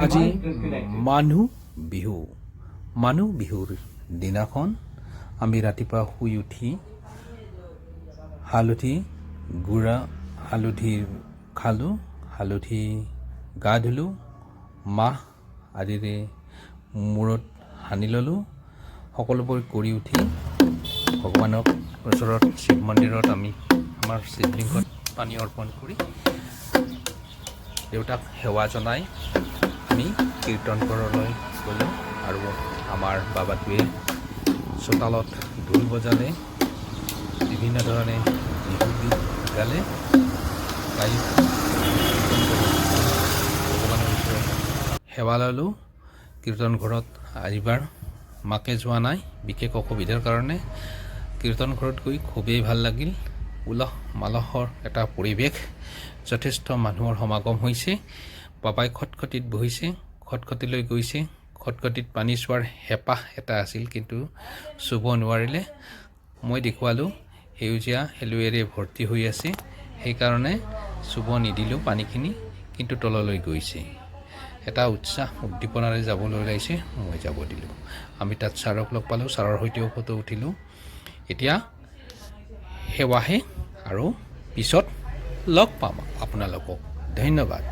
আজি মানুহ বিহুৰ দিনাখন আমি ৰাতিপুৱা শুই উঠি হালধি গুড়া হালধি খালোঁ, হালধি গা ধুলোঁ, মাহ আদিৰে মূৰত সানি ল'লোঁ। সকলোবোৰ কৰি উঠি ভগৱানক ওচৰত শিৱ মন্দিৰত আমি আমাৰ শিৱলিংগত পানী অৰ্পণ কৰি দেউতাক সেৱা জনাই আমি কীৰ্তন ঘৰলৈ গ'লোঁ আৰু আমাৰ বাবাটোৱে চোতালত ঢোল বজালে, বিভিন্ন ধৰণে বিহু গীত গালে, গাই ভগৱানৰ ওচৰত সেৱা ল'লোঁ। কীৰ্তন ঘৰত আজিবাৰ মাকে যোৱা নাই, বিশেষ অসুবিধাৰ কাৰণে। কীৰ্তন ঘৰত গৈ খুবেই ভাল লাগিল। উলহ মালহৰ এটা পৰিৱেশ, যথেষ্ট মানুহৰ সমাগম হৈছে। বাবাই খটখটিত বহিছে, খটখটিলৈ গৈছে। খটখটিত পানী চোৱাৰ হেঁপাহ এটা আছিল, কিন্তু চুব নোৱাৰিলে। মই দেখুৱালোঁ সেউজীয়া শেলুৱেৰে ভৰ্তি হৈ আছে, সেইকাৰণে চুব নিদিলোঁ পানীখিনি, কিন্তু তললৈ গৈছে। এটা উৎসাহ উদ্দীপনাৰে যাবলৈ ওলাইছে, মই যাব দিলোঁ। আমি তাত ছাৰক লগ পালোঁ, ছাৰৰ সৈতেও ফটো উঠিলোঁ। এতিয়া সেৱাহে আৰু পিছত লগ পাম আপোনালোকক। ধন্যবাদ।